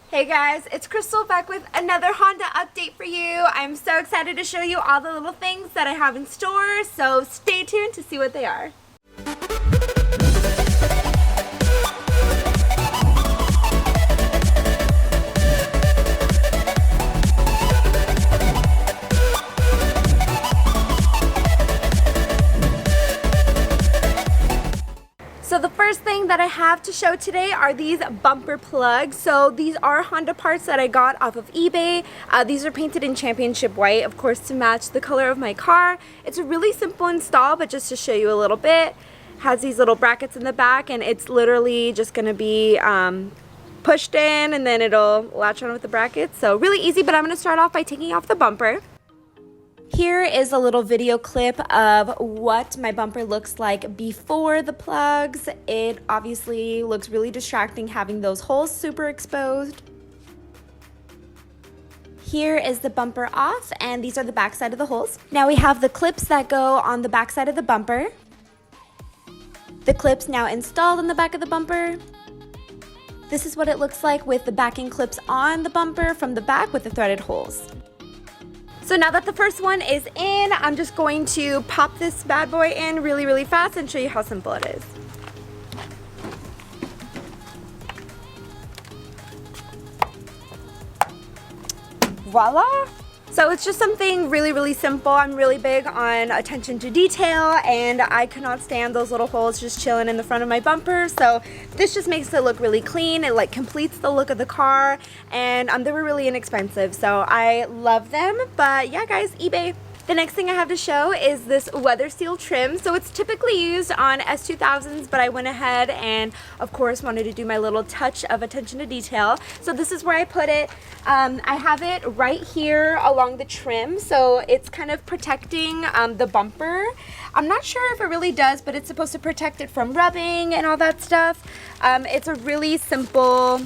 Hey guys, it's Crystal back with another Honda update for you. I'm so excited to show you all the little things that I have in store, so stay tuned to see what they are. So the first thing that I have to show today are these bumper plugs. So these are Honda parts that I got off of eBay. These are painted in championship white, of course, to match the color of my car. It's a really simple install, but just to show you a little bit, has these little brackets in the back, and it's literally just going to be pushed in, and then it'll latch on with the brackets. So really easy, but I'm going to start off by taking off the bumper. Here is a little video clip of what my bumper looks like before the plugs. It obviously looks really distracting having those holes super exposed. Here is the bumper off, and these are the back side of the holes. Now we have the clips that go on the back side of the bumper. The clips now installed on the back of the bumper. This is what it looks like with the backing clips on the bumper from the back with the threaded holes. So now that the first one is in, I'm just going to pop this bad boy in really fast and show you how simple it is. Voila! So it's just something really simple. I'm really big on attention to detail, and I could not stand those little holes just chilling in the front of my bumper. So this just makes it look really clean. It like completes the look of the car, and they were really inexpensive, so I love them. But yeah guys, eBay. The next thing I have to show is this Weatherseal trim. So it's typically used on S2000s, but I went ahead and of course wanted to do my little touch of attention to detail. So this is where I put it. I have it right here along the trim, so it's kind of protecting the bumper. I'm not sure if it really does, but it's supposed to protect it from rubbing and all that stuff. It's a really simple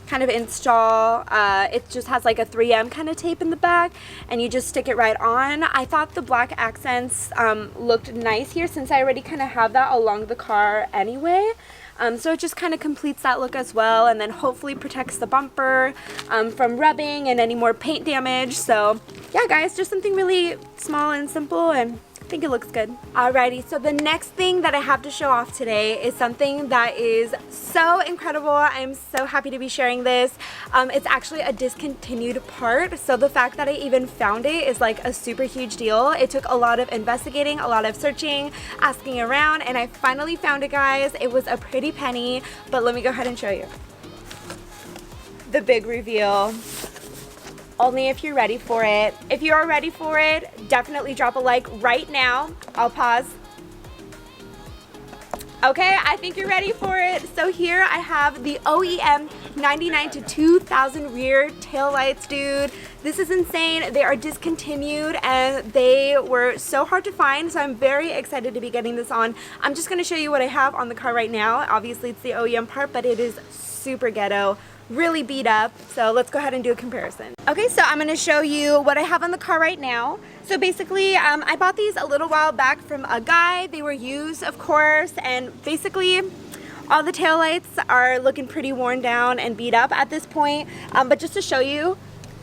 kind of install. It just has like a 3M kind of tape in the back, and you just stick it right on. I thought the black accents looked nice here since I already kind of have that along the car anyway. So it just kind of completes that look as well, and then hopefully protects the bumper from rubbing and any more paint damage. So yeah guys, just something really small and simple, and I think it looks good. Alrighty, so the next thing that I have to show off today is something that is so incredible. I'm so happy to be sharing this. It's actually a discontinued part, so the fact that I even found it is like a super huge deal. It took a lot of investigating, a lot of searching, asking around, and I finally found it, guys. It was a pretty penny, but let me go ahead and show you. The big reveal. Only if you're ready for it. If you are ready for it, definitely drop a like right now. I'll pause. Okay, I think you're ready for it. So here I have the OEM 99 to 2000 rear taillights, dude. This is insane. They are discontinued and they were so hard to find, so I'm very excited to be getting this on. I'm just gonna show you what I have on the car right now. Obviously it's the OEM part, but it is super ghetto, really beat up. So let's go ahead and do a comparison. Okay, so I'm gonna show you what I have on the car right now. So basically, I bought these a little while back from a guy. They were used, of course, and basically all the taillights are looking pretty worn down and beat up at this point. But just to show you,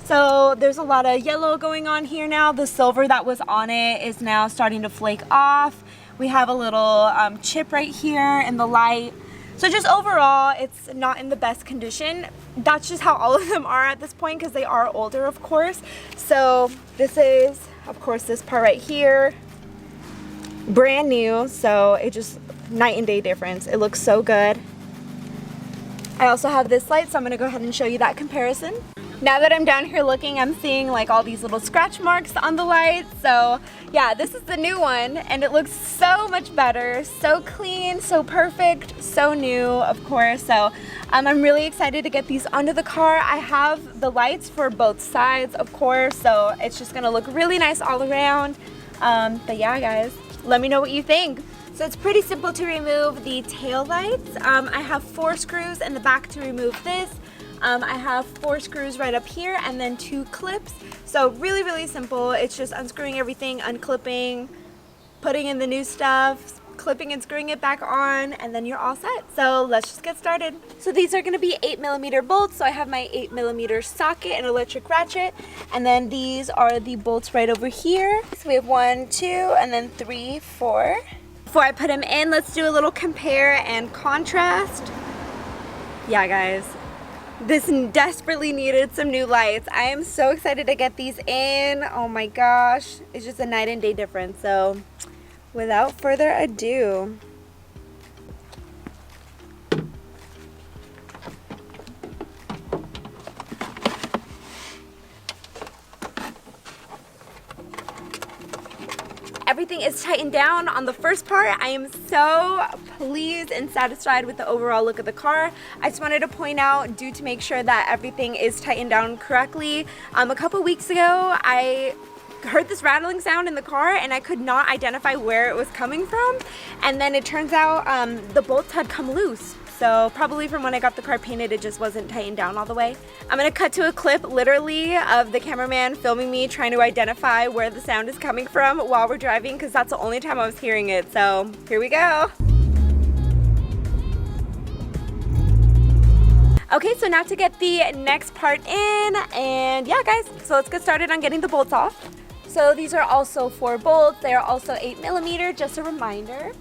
so there's a lot of yellow going on here now. The silver that was on it is now starting to flake off. We have a little chip right here in the light. So just overall, it's not in the best condition. That's just how all of them are at this point because they are older, of course. So this is, of course, this part right here, brand new. So it just night and day difference. It looks so good. I also have this light, so I'm gonna go ahead and show you that comparison. Now that I'm down here looking, I'm seeing like all these little scratch marks on the lights. So yeah, this is the new one and it looks so much better, so clean, so perfect, so new, of course. So I'm really excited to get these onto the car. I have the lights for both sides, of course, so it's just gonna look really nice all around. But yeah guys, let me know what you think. So it's pretty simple to remove the tail lights. I have 4 screws in the back to remove this. I have 4 screws right up here and then 2 clips. So really simple. It's just unscrewing everything, unclipping, putting in the new stuff, clipping and screwing it back on, and then you're all set. So let's just get started. So these are gonna be 8mm bolts. So I have my 8mm socket and electric ratchet, and then these are the bolts right over here. So we have 1, 2, and then 3, 4. Before I put them in, let's do a little compare and contrast. Yeah, guys, this desperately needed some new lights. I am so excited to get these in. Oh my gosh, it's just a night and day difference. So without further ado, everything is tightened down on the first part. I am so pleased and satisfied with the overall look of the car. I just wanted to point out, to make sure that everything is tightened down correctly. A couple weeks ago, I heard this rattling sound in the car and I could not identify where it was coming from. And then it turns out the bolts had come loose. So probably from when I got the car painted, it just wasn't tightened down all the way. I'm gonna cut to a clip literally of the cameraman filming me trying to identify where the sound is coming from while we're driving, because that's the only time I was hearing it. So here we go. Okay, so now to get the next part in, and yeah guys, so let's get started on getting the bolts off. So these are also 4 bolts. They are also 8mm, just a reminder.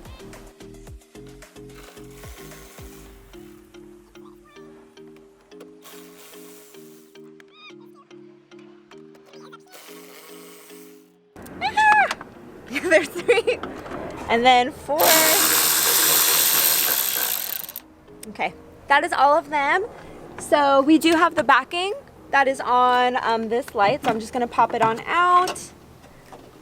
There's 3, and then 4. Okay, that is all of them. So we do have the backing that is on this light, so I'm just gonna pop it on out.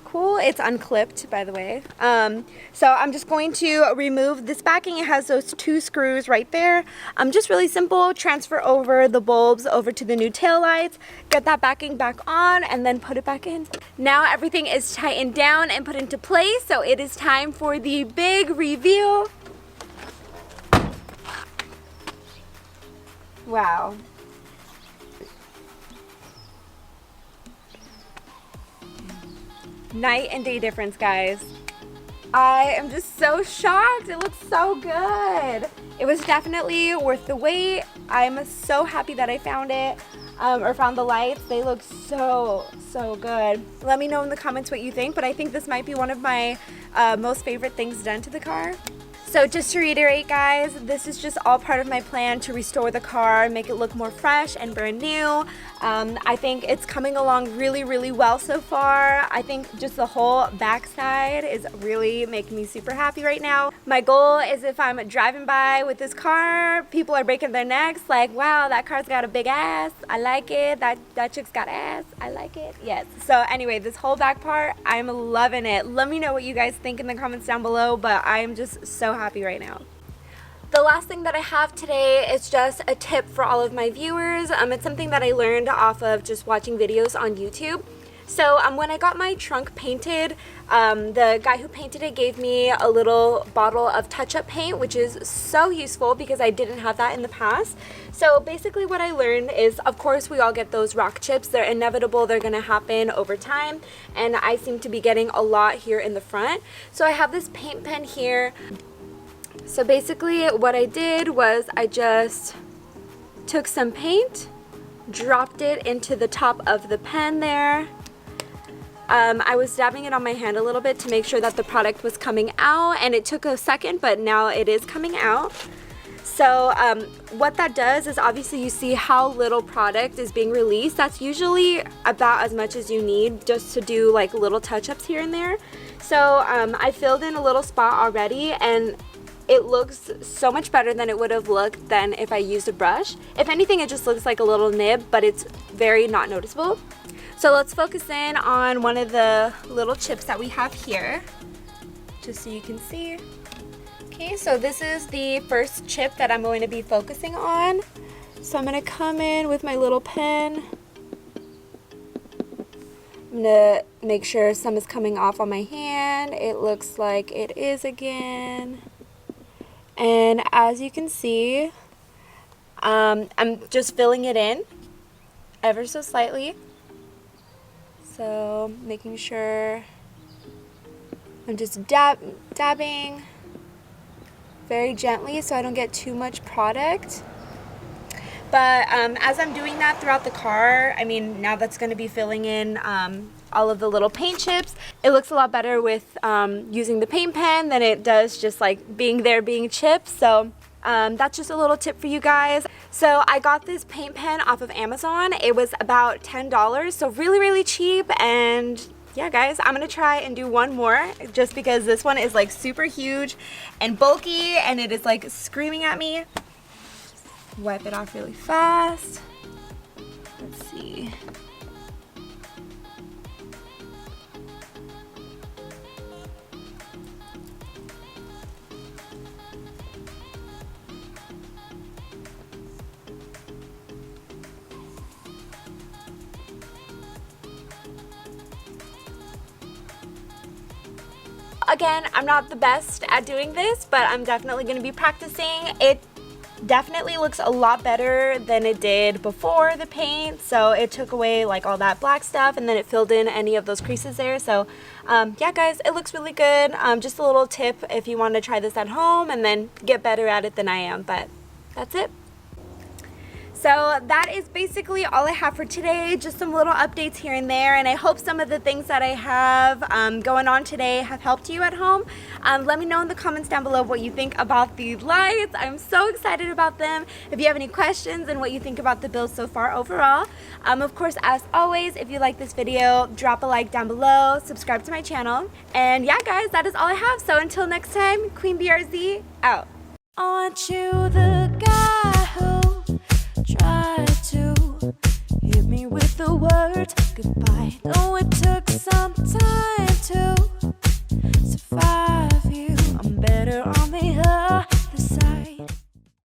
Cool, it's unclipped, by the way. So I'm just going to remove this backing. It has those 2 screws right there. Just really simple, transfer over the bulbs over to the new taillights, get that backing back on, and then put it back in. Now everything is tightened down and put into place, so it is time for the big reveal. Wow. Night and day difference, guys. I am just so shocked. It looks so good. It was definitely worth the wait. I'm so happy that I found it, or found the lights. They look so good. Let me know in the comments what you think, but I think this might be one of my most favorite things done to the car. So just to reiterate, guys, this is just all part of my plan to restore the car, make it look more fresh and brand new. I think it's coming along really well so far. I think just the whole backside is really making me super happy right now. My goal is, if I'm driving by with this car, people are breaking their necks like, wow, that car's got a big ass. I like it. That chick's got ass. I like it. Yes. So anyway, this whole back part, I'm loving it. Let me know what you guys think in the comments down below, but I am just so happy right now. The last thing that I have today is just a tip for all of my viewers. It's something that I learned off of just watching videos on YouTube. So when I got my trunk painted, the guy who painted it gave me a little bottle of touch-up paint, which is so useful because I didn't have that in the past. So basically what I learned is, of course, we all get those rock chips. They're inevitable. They're going to happen over time. And I seem to be getting a lot here in the front. So I have this paint pen here. So basically what I did was I just took some paint, dropped it into the top of the pen there. I was dabbing it on my hand a little bit to make sure that the product was coming out, and it took a second, but now it is coming out. So what that does is, obviously you see how little product is being released. That's usually about as much as you need just to do like little touch-ups here and there. So I filled in a little spot already, and it looks so much better than it would have looked than if I used a brush. If anything, it just looks like a little nib, but it's very not noticeable. So let's focus in on one of the little chips that we have here, just so you can see. Okay, so this is the first chip that I'm going to be focusing on. So I'm gonna come in with my little pen. I'm gonna make sure some is coming off on my hand. It looks like it is again. And as you can see, I'm just filling it in ever so slightly. So making sure I'm just dabbing very gently so I don't get too much product. But as I'm doing that throughout the car, I mean, now that's going to be filling in all of the little paint chips. It looks a lot better with using the paint pen than it does just like being chips. So that's just a little tip for you guys. So I got this paint pen off of Amazon. It was about $10, so really, really cheap. And yeah, guys, I'm gonna try and do one more just because this one is like super huge and bulky and it is like screaming at me. Wipe it off really fast. Let's see. Again, I'm not the best at doing this, but I'm definitely going to be practicing. It definitely looks a lot better than it did before the paint, so it took away like all that black stuff and then it filled in any of those creases there. So yeah, guys, it looks really good. Just a little tip if you want to try this at home and then get better at it than I am, but that's it. So that is basically all I have for today, just some little updates here and there, and I hope some of the things that I have going on today have helped you at home. Let me know in the comments down below what you think about these lights. I'm so excited about them. If you have any questions and what you think about the build so far overall. Of course, as always, if you like this video, drop a like down below, subscribe to my channel, and yeah, guys, that is all I have. So until next time, Queen BRZ out. On to the